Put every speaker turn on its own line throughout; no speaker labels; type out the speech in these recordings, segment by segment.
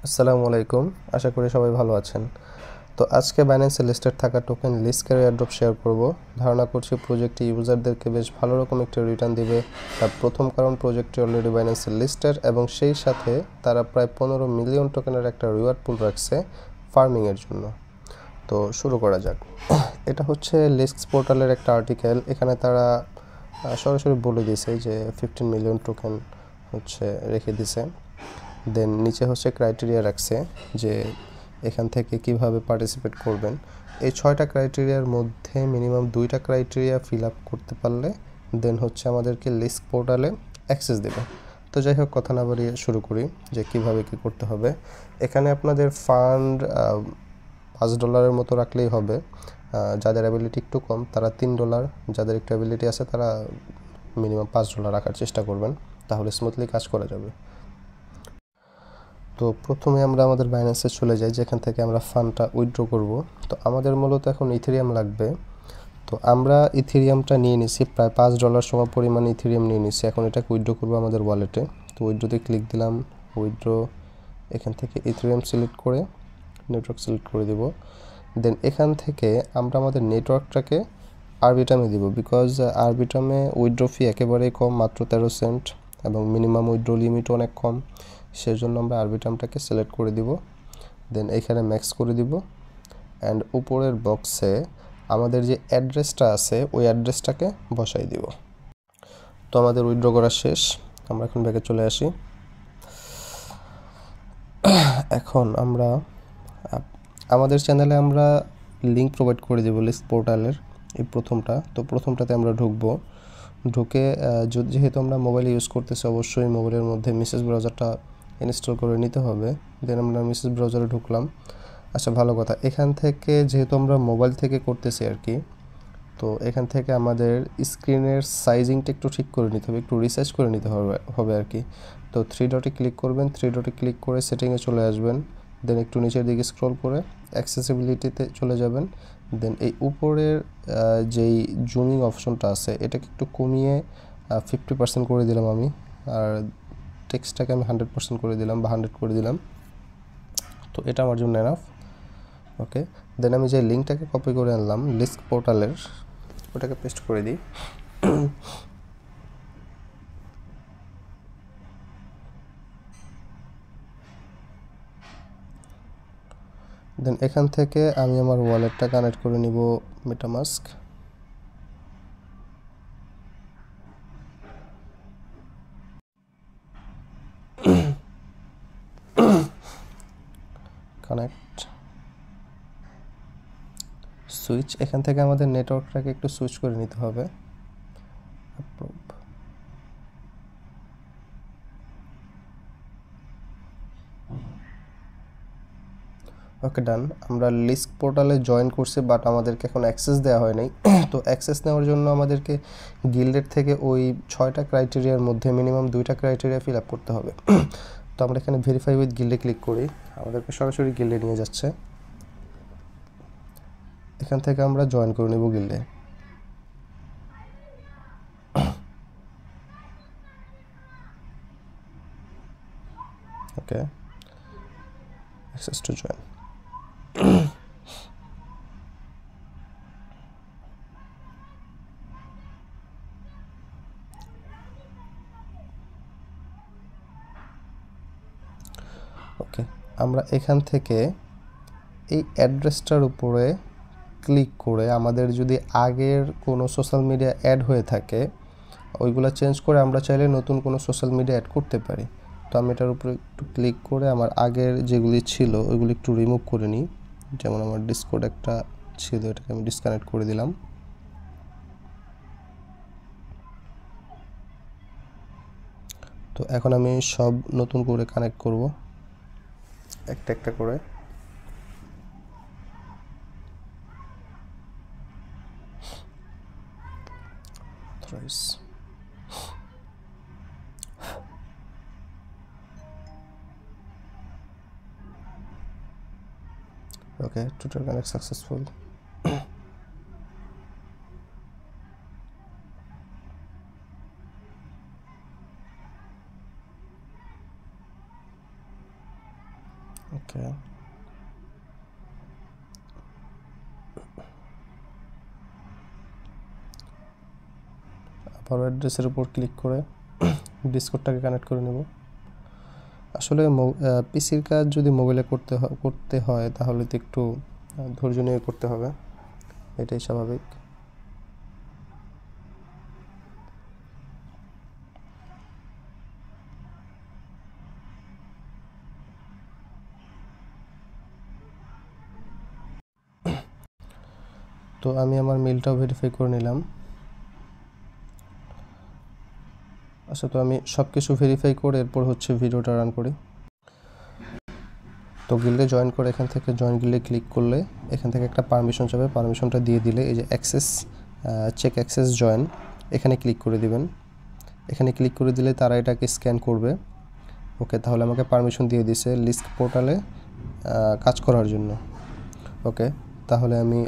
আসসালামু আলাইকুম। আশা করি সবাই ভালো আছেন। তো আজকে বাইন্যান্সে লিস্টেড থাকা টোকেন লিস্কের এয়ারড্রপ শেয়ার করব। ধারণা করছি প্রজেক্টটি ইউজারদেরকে বেশ ভালো রকম একটি রিটার্ন দিবে। তার প্রথম কারণ প্রজেক্টটি অলরেডি বাইন্যান্সে লিস্টেড এবং সেই সাথে তারা প্রায় 15 মিলিয়ন টোকেনের একটা রিওয়ার্ড পুল রাখছে ফার্মিংয়ের জন্য। তো শুরু করা যাক। এটা হচ্ছে লিস্কস পোর্টালের একটা আর্টিকেল। এখানে তারা সরাসরি বলে দিয়েছে যে 15 মিলিয়ন টোকেন হচ্ছে রেখে দিছে। দেন নিচে হচ্ছে ক্রাইটেরিয়া রাখছে যে এখান থেকে কিভাবে পার্টিসিপেট করবেন। এই 6টা ক্রাইটেরিয়ার মধ্যে মিনিমাম 2টা ক্রাইটেরিয়া ফিল আপ করতে পারলে দেন হচ্ছে আমাদেরকে লিস্ক পোর্টালে অ্যাক্সেস দেবে। তো যাই হোক, কথা না বাড়িয়ে শুরু করি যে কিভাবে কি করতে হবে। এখানে আপনাদের ফান্ড $5 মতো রাখলেই হবে। যাদের অ্যাবিলিটি একটু কম তারা $3, যাদের একটু অ্যাবিলিটি আছে তারা মিনিমাম $5 রাখার চেষ্টা করবেন, তাহলে স্মুথলি কাজ করা যাবে। তো প্রথমে আমরা আমাদের বাইন্যান্সে চলে যাই, যেখান থেকে আমরা ফান্ডটা উইথড্র করব। তো আমাদের মূলত এখন ইথেরিয়াম লাগবে। তো আমরা ইথেরিয়ামটা নিয়ে নিছি, প্রায় $5 সম পরিমাণ ইথেরিয়াম নিয়ে নিছি। এখন এটাকে উইথড্র করবো আমাদের ওয়ালেটে। তো উইথড্রোতে ক্লিক দিলাম, উইথড্র। এখান থেকে ইথেরিয়াম সিলেক্ট করে নেটওয়ার্ক সিলেক্ট করে দেব। দেন এখান থেকে আমরা আমাদের নেটওয়ার্কটাকে আরবিটামে দিব, বিকজ আরবিটামে উইথড্র ফি একেবারেই কম, মাত্র 13 সেন্ট, এবং মিনিমাম উইথড্র লিমিটও অনেক কম। সেজন্য আমরা আরবিটামটাকে সিলেক্ট করে দিব। দেন এখানে ম্যাক্স করে দিব অ্যান্ড উপরের বক্সে আমাদের যে অ্যাড্রেসটা আছে ওই অ্যাড্রেসটাকে বসাই দিব। তো আমাদের উইথড্র করা শেষ। আমরা এখন ব্যাকে চলে আসি। এখন আমরা আমাদের চ্যানেলে আমরা লিঙ্ক প্রোভাইড করে দেবো লিস্ক পোর্টালের, এই প্রথমটা। তো প্রথমটাতে আমরা ঢুকবো। ঢুকে যেহেতু আমরা মোবাইল ইউজ করতেছি, অবশ্যই মোবাইলের মধ্যে মেসেজ ব্রাউজারটা ইনস্টল করে নিতে হবে। দেন আমরা মেসেজ ব্রাউজারে ঢুকলাম। আচ্ছা, ভালো কথা, এখান থেকে যেহেতু আমরা মোবাইল থেকে করতেছি আর কি, তো এখান থেকে আমাদের স্ক্রিনের সাইজিংটা একটু ঠিক করে নিতে হবে, একটু রিসার্চ করে নিতে হবে আর কি। তো 3 ডটে ক্লিক করবেন, 3 ডটে ক্লিক করে সেটিংয়ে চলে আসবেন। দেন একটু নিচের দিকে স্ক্রল করে অ্যাক্সেসিবিলিটিতে চলে যাবেন। দেন এই উপরের যেই জুমিং অপশনটা আছে এটাকে একটু কমিয়ে 50% করে দিলাম আমি, আর টেক্সটটাকে আমি 100% করে দিলাম বা 100 করে দিলাম। তো এটা আমার জন্য এনাফ। ওকে, দেন আমি যে লিঙ্কটাকে কপি করে আনলাম লিস্ক পোর্টালের, ওটাকে পেস্ট করে দিই। দেন এখান থেকে আমি আমার ওয়ালেটটা কানেক্ট করে নিব মেটামাস্ক। Connect, switch. এখান থেকে আমাদের নেটওয়ার্কটাকে একটু সুইচ করে নিতে হবে। অ্যাপ্রুভ। ওকে, ডান। আমরা লিস্ক পোর্টালে জয়েন করছি, বাট আমাদেরকে এখন অ্যাক্সেস দেওয়া হয় নাই। তো অ্যাক্সেস নেওয়ার জন্য আমাদেরকে গিল্ডের থেকে ওই 6টা ক্রাইটেরিয়ার মধ্যে মিনিমাম 2টা ক্রাইটেরিয়া ফিল আপ করতে হবে। তো আমরা এখানে ভেরিফাই উইথ গিল্ডে ক্লিক করি, আমাদেরকে সরাসরি গিল্ডে নিয়ে যাচ্ছে। এখান থেকে আমরা জয়েন করে নেব গিল্ডে। ওকে, অ্যাক্সেস টু জয়েন। ওকে, আমরা এখান থেকে এই অ্যাড্রেসটার উপরে ক্লিক করে আমাদের যদি আগের কোনো সোশ্যাল মিডিয়া অ্যাড হয়ে থাকে ওইগুলো চেঞ্জ করে আমরা চাইলে নতুন কোনো সোশ্যাল মিডিয়া অ্যাড করতে পারি। তো আমি এটার উপরে একটু ক্লিক করে আমার আগের যেগুলি ছিল ওইগুলি একটু রিমুভ করে নিই। যেমন আমার ডিসকর্ড একটা ছিল, এটাকে আমি ডিসকানেক্ট করে দিলাম। তো এখন আমি সব নতুন করে কানেক্ট করব একটা একটা করে। ওকে, টোটাল কানেক্ট সাকসেসফুল। ওকে, আবার অ্যাড্রেসের উপর ক্লিক করে ডিসকর্ডটাকে কানেক্ট করে নেব। আসলে পিসির কাজ যদি মোবাইলে করতে হয় তাহলে তো একটু ধৈর্য নিয়ে করতে হবে, এটাই স্বাভাবিক। তো আমি আমার মেলটাও ভেরিফাই করে নিলাম। আচ্ছা, তো আমি সব কিছু ভেরিফাই করে এরপর হচ্ছে ভিডিওটা রান করি। তো গিল্ডে জয়েন করে এখান থেকে জয়েন গিল্ডে ক্লিক করলে এখান থেকে একটা পারমিশন যাবে, পারমিশনটা দিয়ে দিলে এই যে অ্যাক্সেস চেক অ্যাক্সেস জয়েন এখানে ক্লিক করে দিবেন। এখানে ক্লিক করে দিলে তারা এটাকে স্ক্যান করবে। ওকে, তাহলে আমাকে পারমিশন দিয়ে দিছে লিস্ক পোর্টালে কাজ করার জন্য। ওকে, তাহলে আমি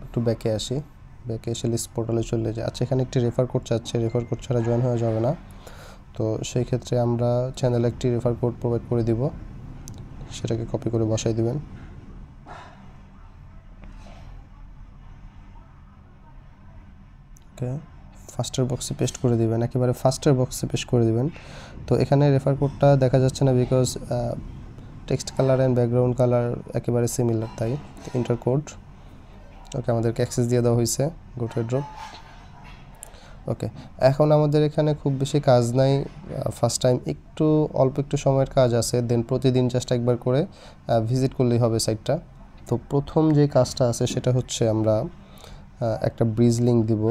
একটু ব্যাকে আসি, ব্যাকে এসে লিস্ক পোর্টালে চলে যাই। আচ্ছা, এখানে একটি রেফার কোড চাচ্ছে, রেফার কোড ছাড়া জয়েন হওয়া যাবে না। তো সেই ক্ষেত্রে আমরা চ্যানেলে একটি রেফার কোড প্রোভাইড করে দিব, সেটাকে কপি করে বসাই দিবেন। ওকে, ফার্স্টের বক্সে পেস্ট করে দিবেন, একেবারে ফার্স্টের বক্সে পেস্ট করে দিবেন। তো এখানে রেফার কোডটা দেখা যাচ্ছে না because text colour and background colour একেবারে সিমিলার, তাই ইন্টার কোড। ওকে, আমাদেরকে অ্যাক্সেস দিয়ে দেওয়া হয়েছে গোটা ড্রপ। ওকে, এখন আমাদের এখানে খুব বেশি কাজ নাই, ফার্স্ট টাইম একটু অল্প একটু সময়ের কাজ আছে, দেন প্রতিদিন জাস্ট একবার করে ভিজিট করলেই হবে সাইটটা। তো প্রথম যে কাজটা আছে সেটা হচ্ছে আমরা একটা ব্রিজ লিঙ্ক দিব।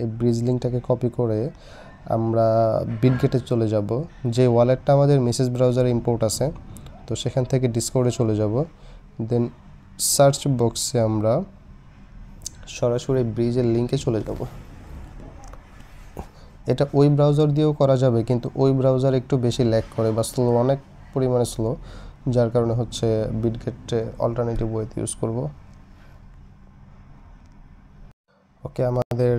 এই ব্রিজ লিঙ্কটাকে কপি করে আমরা বিটগেটে চলে যাব, যে ওয়ালেটটা আমাদের মেসেজ ব্রাউজারে ইম্পোর্ট আছে, তো সেখান থেকে ডিসকর্ডে চলে যাব। দেন সার্চ বক্সে আমরা সরাসরি ব্রিজের লিঙ্কে চলে যাব। এটা ওই ব্রাউজার দিয়েও করা যাবে, কিন্তু ওই ব্রাউজার একটু বেশি ল্যাগ করে বা স্লো, অনেক পরিমাণে স্লো, যার কারণে হচ্ছে বিটগেটে অল্টারনেটিভ ওয়েতে ইউজ করব। ওকে, আমাদের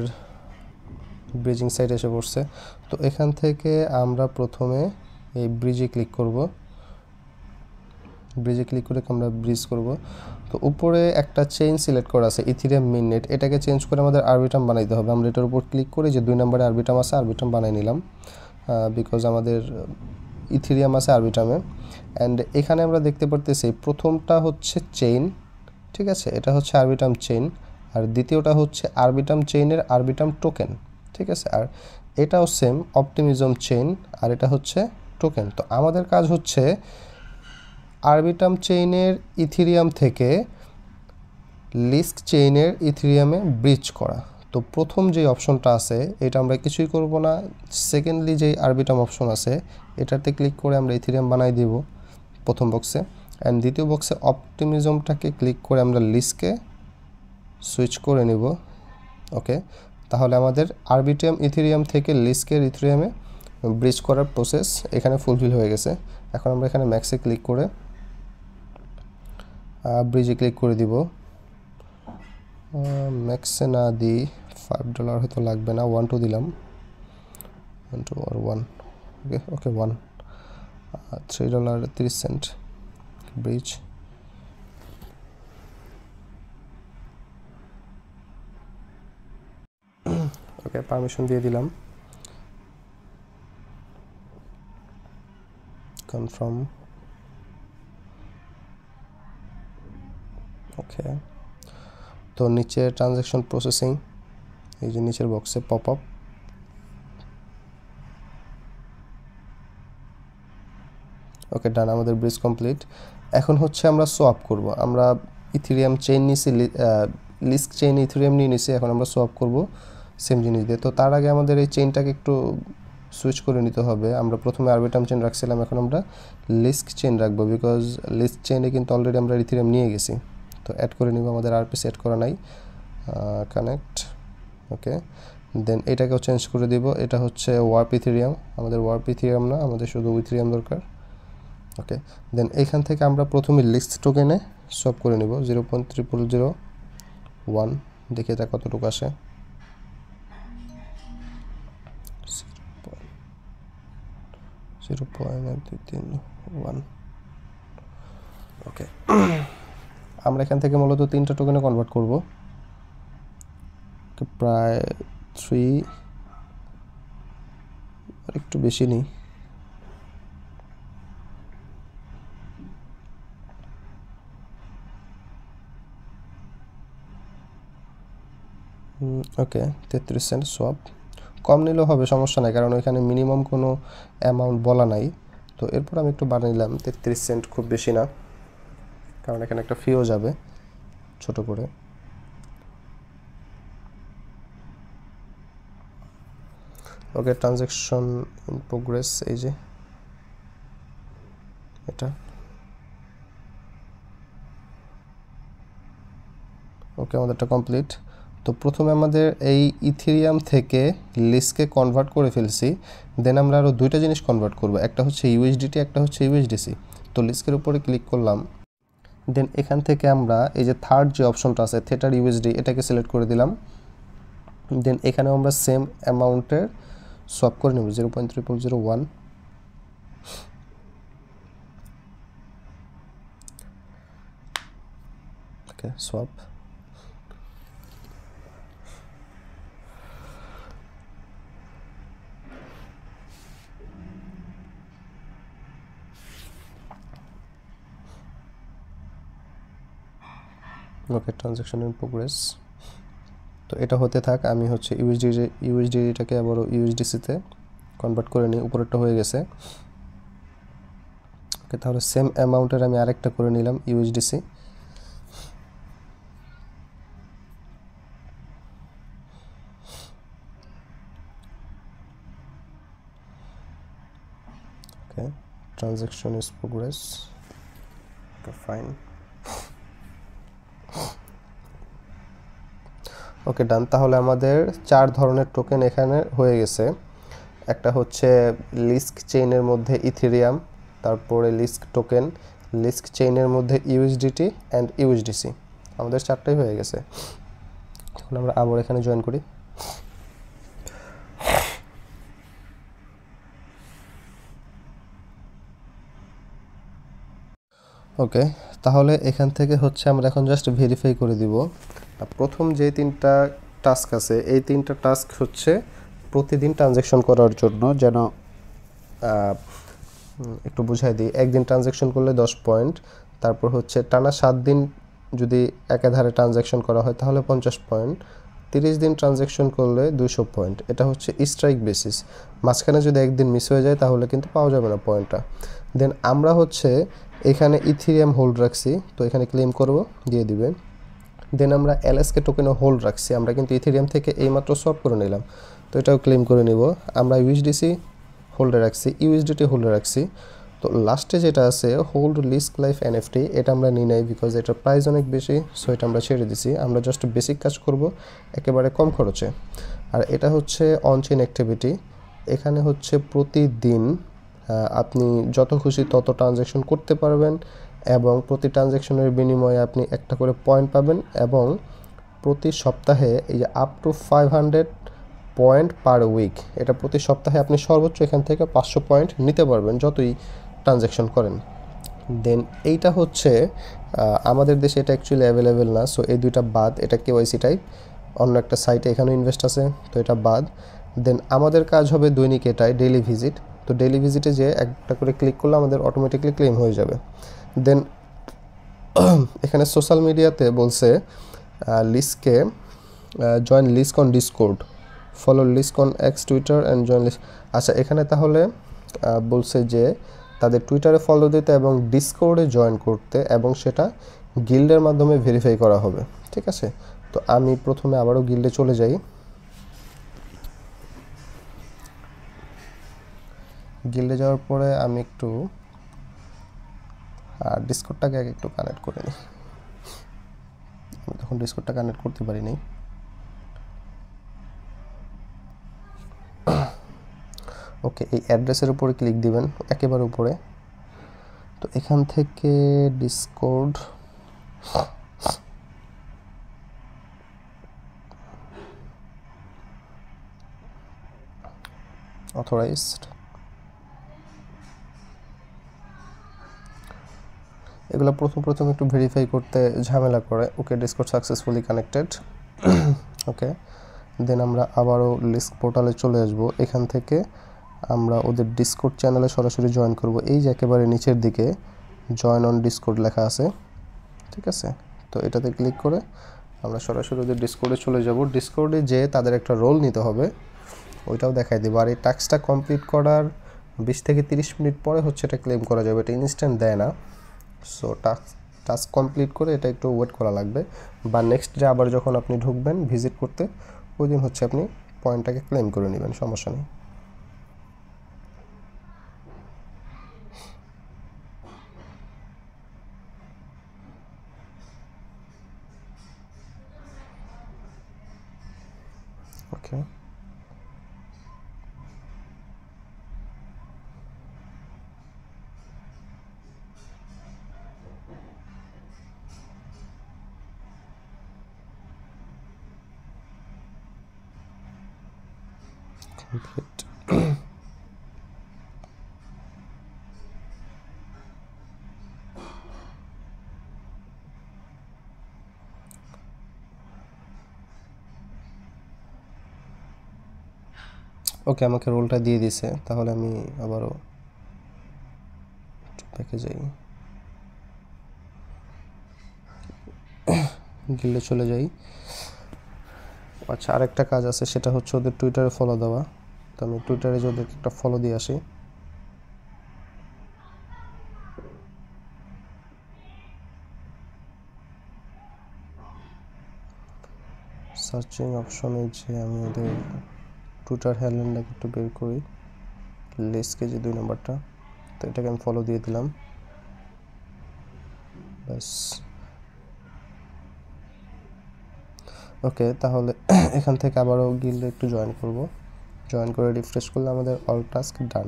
ব্রিজিং সাইট এসে পড়ছে। তো এখান থেকে আমরা প্রথমে এই ব্রিজে ক্লিক করব, ব্রিজে ক্লিক করে আমরা ব্রিজ করব। তো উপরে একটা চেইন সিলেক্ট করা আছে ইথিরিয়াম মিননেট, এটাকে চেঞ্জ করে আমাদের আরবিটাম বানাইতে হবে। আমরা এটার উপর ক্লিক করে যে 2 নম্বরে আরবিটাম আছে, আরবিটাম বানাই নিলাম বিকজ আমাদের ইথিরিয়াম আছে আরবিটামে। অ্যান্ড এখানে আমরা দেখতে পারতেছি প্রথমটা হচ্ছে চেইন, ঠিক আছে, এটা হচ্ছে আরবিটাম চেইন, আর দ্বিতীয়টা হচ্ছে আরবিটাম চেইনের আরবিটাম টোকেন, ঠিক আছে, আর এটাও সেম অপটিমিজম চেইন, আর এটা হচ্ছে টোকেন। তো আমাদের কাজ হচ্ছে আরবিটাম চেইনের ইথিরিয়াম থেকে লিস্ক চেইনের ইথিরিয়ামে ব্রিজ করা। তো প্রথম যে অপশনটা আছে এটা আমরা কিছুই করব না, সেকেন্ডলি যেই আরবিটাম অপশন আছে এটাতে ক্লিক করে আমরা ইথিরিয়াম বানাই দিব প্রথম বক্সে, অ্যান্ড দ্বিতীয় বক্সে অপটিমিজমটাকে ক্লিক করে আমরা লিস্কে সুইচ করে নিব। ওকে, তাহলে আমাদের আরবিটিএম ইথিরিয়াম থেকে লিস্কের ইথিরিয়ামে ব্রিজ করার প্রসেস এখানে ফুলফিল হয়ে গেছে। এখন আমরা এখানে ম্যাক্সে ক্লিক করে ব্রিজে ক্লিক করে দিব। ম্যাক্সে না দিই, $5 হয়তো লাগবে না, 1 2 দিলাম, 1 2 আর 1। ওকে ওকে 1, $3.30 ব্রিজ। ওকে, পারমিশন দিয়ে দিলাম, কনফার্ম। ওকে, তো নিচে ট্রানজ্যাকশন প্রসেসিং, এই যে নিচের বক্সে পপ আপ। ওকে, ডান, আমাদের ব্রিজ কমপ্লিট। এখন হচ্ছে আমরা সোয়াপ করব। আমরা ইথিরিয়াম চেইন নিছি, লিস্ক চেইন ইথিরিয়াম নিয়ে নিছি, এখন আমরা সোয়াপ করব সেম জিনিস দিয়ে। তো তার আগে আমাদের এই চেইনটাকে একটু সুইচ করে নিতে হবে। আমরা প্রথমে আরবিটাম চেইন রাখছিলাম, এখন আমরা লিস্ক চেইন রাখবো বিকজ লিস্ক চেইনে কিন্তু অলরেডি আমরা ইথিরিয়াম নিয়ে গেছি। তো অ্যাড করে নিব, আমাদের আরপিসি অ্যাড করা নাই, কানেক্ট। ওকে, দেন এটাকেও চেঞ্জ করে দিব, এটা হচ্ছে ওয়ার্প ইথিরিয়াম, আমাদের ওয়ার্প ইথিরিয়াম না, আমাদের শুধু ইথিরিয়াম দরকার। ওকে, দেন এইখান থেকে আমরা প্রথমে লিস্ট টোকেনে সব করে নিব 0.0001, দেখি এটা কতটুকু আসে। ওকে, আমরা এখান থেকে মূলত 3টা টোকেনে কনভার্ট করব, প্রায় 3 আর একটু বেশি নেই। ওকে, 33 সেন্ট সোয়াপ। কম নিলেও হবে, সমস্যা নাই, কারণ ওইখানে মিনিমাম কোনো অ্যামাউন্ট বলা নাই। তো এরপর আমি একটু বানিয়ে নিলাম, 33 সেন্ট খুব বেশি না, কারণ এখানে একটা ফিও যাবে ছোট করে। ওকে, ট্রানজ্যাকশন ইন প্রোগ্রেস, এই যে এটা। ওকে, আমাদেরটা কমপ্লিট। তো প্রথমে আমাদের এই ইথেরিয়াম থেকে লিস্কে কনভার্ট করে ফেলছি, দেন আমরা আরও 2টা জিনিস কনভার্ট করব, একটা হচ্ছে ইউএসডিটি, একটা হচ্ছে ইউএসডিসি। তো লিস্কের উপরে ক্লিক করলাম, দেন এখান থেকে আমরা এই যে থার্ড যে অপশনটা আছে থেটার ইউএসডি, এটাকে সিলেক্ট করে দিলাম। দেন এখানেও আমরা সেম অ্যামাউন্টের সোয়াপ করে নেব, 0.3001। Okay, swap. Okay, transaction in progress. তো এটা হতে থাক, আমি হচ্ছে ইউএসডিটাকে আবারও ইউএসডিসিতে কনভার্ট করে নিই, উপরেরটা হয়ে গেছে। ওকে, তাহলে সেম অ্যামাউন্টের আমি আরেকটা করে নিলাম USDC. Okay, transaction is progress. Okay, fine. Okay, done. তাহলে আমাদের 4 ধরনের টোকেন এখানে হয়ে গেছে। একটা হচ্ছে লিস্ক চেইনের মধ্যে ইথেরিয়াম, তারপরে লিস্ক টোকেন, লিস্ক চেইনের মধ্যে ইউএসডিটি অ্যান্ড ইউএসডিসি। আমাদের 4টাই হয়ে গেছে। এখন আমরা আবার এখানে জয়েন করি। ওকে, তাহলে এখান থেকে হচ্ছে আমরা এখন জাস্ট ভেরিফাই করে দিব। প্রথম যে 3টা টাস্ক আছে, এই 3টা টাস্ক হচ্ছে প্রতিদিন ট্রানজ্যাকশন করার জন্য, যেন একটু বুঝাই দিই। একদিন ট্রানজ্যাকশন করলে 10 পয়েন্ট, তারপর হচ্ছে টানা 7 দিন যদি একাধারে ট্রানজ্যাকশন করা হয় তাহলে 50 পয়েন্ট, 30 দিন ট্রানজ্যাকশন করলে 200 পয়েন্ট। এটা হচ্ছে স্ট্রাইক বেসিস, মাঝখানে যদি একদিন মিস হয়ে যায় তাহলে কিন্তু পাওয়া যাবে না পয়েন্টটা। দেন আমরা হচ্ছে এখানে ইথেরিয়াম হোল্ড রাখছি, তো এখানে ক্লেম করব, দিয়ে দিবে। দেন আমরা এলএসকে টোকেনও হোল্ড রাখছি, আমরা কিন্তু ইথেরিয়াম থেকে এইমাত্র সোয়াপ করে নিলাম, তো এটাও ক্লেম করে নিব। আমরা ইউএসডিসি হোল্ডে রাখছি, ইউএসডিটি হোল্ডে রাখছি। তো লাস্টে যেটা আছে হোল্ড লিস্ক লাইফ এনএফটি, এটা আমরা নিই নাই, বিকজ এটার প্রাইস অনেক বেশি, সো এটা আমরা ছেড়ে দিছি। আমরা জাস্ট বেসিক কাজ করব একেবারে কম খরচে। আর এটা হচ্ছে অনচেইন অ্যাক্টিভিটি, এখানে হচ্ছে প্রতিদিন আপনি যত খুশি তত ট্রানজ্যাকশন করতে পারবেন, এবং প্রতি ট্রানজ্যাকশনের বিনিময়ে আপনি একটা করে পয়েন্ট পাবেন, এবং প্রতি সপ্তাহে এই যে up to 500 point per week, এটা প্রতি সপ্তাহে আপনি সর্বোচ্চ এখান থেকে 500 পয়েন্ট নিতে পারবেন যতই ট্রানজ্যাকশন করেন। দেন এইটা হচ্ছে আমাদের দেশে এটা অ্যাকচুয়ালি অ্যাভেলেবেল না, সো এই 2টা বাদ। এটা কেওয়াইসি টাইপ, অন্য একটা সাইটে এখানেও ইনভেস্ট আছে, তো এটা বাদ। দেন আমাদের কাজ হবে দৈনিক এটাই ডেইলি ভিজিট, তো ডেইলি ভিজিটে যে একটা করে ক্লিক করলে আমাদের অটোমেটিকলি ক্লেম হয়ে যাবে। দেন এখানে সোশ্যাল মিডিয়াতে বলছে লিস্কে join Lisk on Discord, follow Lisk on X Twitter and join Lisk. আচ্ছা, এখানে তাহলে বলছে যে তাদের টুইটারে ফলো দিতে এবং ডিসকোর্ডে জয়েন করতে, এবং সেটা গিল্ডের মাধ্যমে ভেরিফাই করা হবে। ঠিক আছে, তো আমি প্রথমে আবারও গিল্ডে চলে যাই। গিল্ডে যাওয়ার পরে আমি একটু ডিসকোডটাকে আগে একটু কানেক্ট করে নিই, আমি তখন ডিসকোডটা কানেক্ট করতে পারিনি। ওকে, এই অ্যাড্রেসের উপরে ক্লিক দিবেন একেবারে উপরে। তো এখান থেকে ডিসকর্ড, অথরাইজড, এগুলো প্রথম একটু ভেরিফাই করতে ঝামেলা করে। ওকে, ডিসকর্ড সাকসেসফুলি কানেক্টেড। ওকে, দেন আমরা আবারও লিস্ক পোর্টালে চলে আসবো। এখান থেকে আমরা ওদের ডিসকর্ড চ্যানেলে সরাসরি জয়েন করব। এই যে একেবারে নিচের দিকে জয়েন অন ডিসকর্ড লেখা আছে, ঠিক আছে? তো এটাতে ক্লিক করে আমরা সরাসরি ওদের ডিসকর্ডে চলে যাব। ডিসকর্ডে যে তাদের একটা রোল নিতে হবে, ওইটাও দেখাই দেবো। আর এই টাস্কটা কমপ্লিট করার 20 থেকে 30 মিনিট পরে হচ্ছে এটা ক্লেম করা যাবে, এটা ইনস্ট্যান্ট দেয় না। সো টাস্ক কমপ্লিট করে এটা একটু ওয়েট করা লাগবে, বা নেক্সট ডে আবার যখন আপনি ঢুকবেন ভিজিট করতে, ওই দিন হচ্ছে আপনি পয়েন্টটাকে ক্লেম করে নেবেন, সমস্যা নেই। ওকে, কমপ্লিট। ওকে, আমাকে রোলটা দিয়ে দিছে, তাহলে আমি আবারও ব্যাকে যাই, গিল্ডে চলে যাই। আচ্ছা, আরেকটা কাজ আছে, সেটা হচ্ছে ওদের টুইটারে ফলো দেওয়া। তো আমি টুইটারে যে ওদেরকে একটা ফলো দিয়ে আসি। সার্চিং অপশনে যে আমি ওদের টুইটার হ্যান্ডেলটাকে একটু বের করি, লিস্টকে যে 2 নম্বরটা, তো এটাকে আমি ফলো দিয়ে দিলাম, ব্যাস। ওকে, তাহলে এখান থেকে আবারও গিল্ডে একটু জয়েন করব। জয়েন করে রিফ্রেশ করলে আমাদের অল টাস্ক ডান।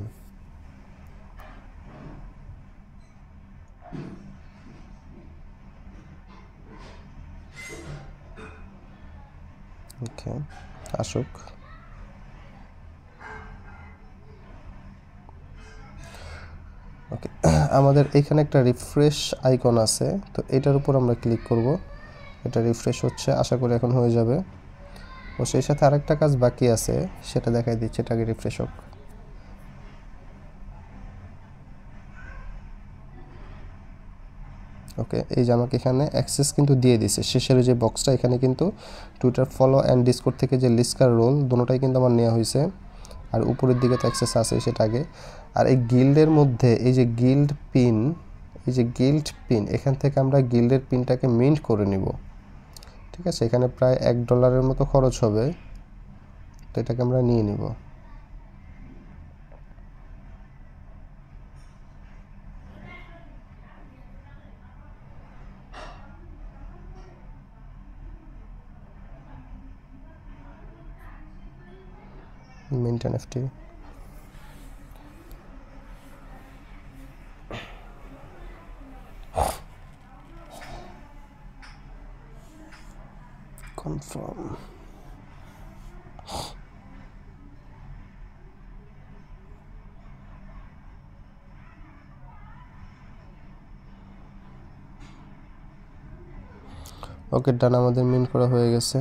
ওকে, আসুক। ওকে, আমাদের এখানে একটা রিফ্রেশ আইকন আছে, তো এটার উপর আমরা ক্লিক করব। এটা রিফ্রেশ হচ্ছে, আশা করি এখন হয়ে যাবে। ও সেই সাথে আরেকটা কাজ বাকি আছে, সেটা দেখাই দিচ্ছে, এটাকে রিফ্রেশ হোক। ওকে, এই যে আমাকে এখানে অ্যাক্সেস কিন্তু দিয়ে দিছে, শেষের যে বক্সটা, এখানে কিন্তু টুইটার ফলো অ্যান্ড ডিসকর্ড থেকে যে লিস্কার রোল দুটোটাই কিন্তু আমার নেওয়া হয়েছে। আর উপরের দিকে তো অ্যাক্সেস আছে সেটা আগে। আর এই গিল্ডের মধ্যে এই যে গিল্ড পিন, এখান থেকে আমরা গিল্ডের পিনটাকে মিন্ট করে নিব, ঠিক আছে? এখানে প্রায় $1 মতো খরচ হবে, তো এটাকে আমরা নিয়ে নিব। Mint NFT. কনফার্ম। ওকে, ডান, আমাদের মিন্ট করা হয়ে গেছে।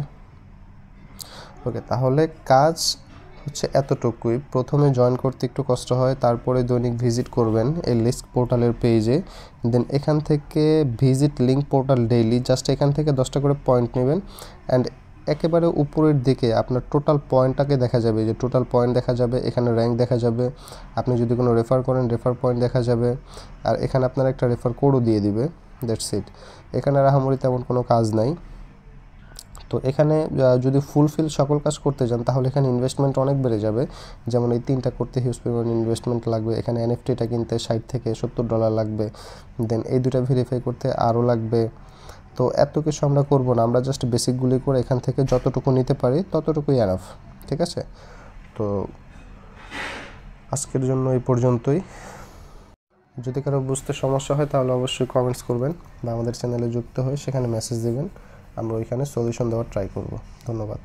ওকে, তাহলে কাজ হচ্ছে এতটুকুই। প্রথমে জয়েন করতে একটু কষ্ট হয়, তারপরে দৈনিক ভিজিট করবেন এই লিস্ক পোর্টালের পেজে। দেন এখান থেকে visit link portal daily, just এখান থেকে 10টা করে পয়েন্ট নেবেন। অ্যান্ড একেবারে উপরের দিকে আপনার টোটাল পয়েন্টটাকে দেখা যাবে, যে টোটাল পয়েন্ট দেখা যাবে, এখানে র্যাঙ্ক দেখা যাবে। আপনি যদি কোনো রেফার করেন, রেফার পয়েন্ট দেখা যাবে। আর এখানে আপনার একটা রেফার কোডও দিয়ে দিবে, দ্যাটস ইট। এখানে রাহামরি তেমন কোনো কাজ নাই। তো এখানে যদি ফুলফিল সকল কাজ করতে যান, তাহলে এখানে ইনভেস্টমেন্ট অনেক বেড়ে যাবে। যেমন এই 3টা করতে হিউজ পরিমাণ ইনভেস্টমেন্ট লাগবে। এখানে এনএফটিটা কিনতে $60 থেকে $70 লাগবে। দেন এই 2টা ভেরিফাই করতে আরও লাগবে। তো এত কিছু আমরা করবো না, আমরা জাস্ট বেসিকগুলি করে এখান থেকে যতটুকু নিতে পারি ততটুকুই এনাফ, ঠিক আছে? তো আজকের জন্য এই পর্যন্তই। যদি কারো বুঝতে সমস্যা হয় তাহলে অবশ্যই কমেন্টস করবেন, বা আমাদের চ্যানেলে যুক্ত হয়ে সেখানে মেসেজ দেবেন, আমরা ওইখানে সলিউশন দেওয়ার ট্রাই করব। ধন্যবাদ।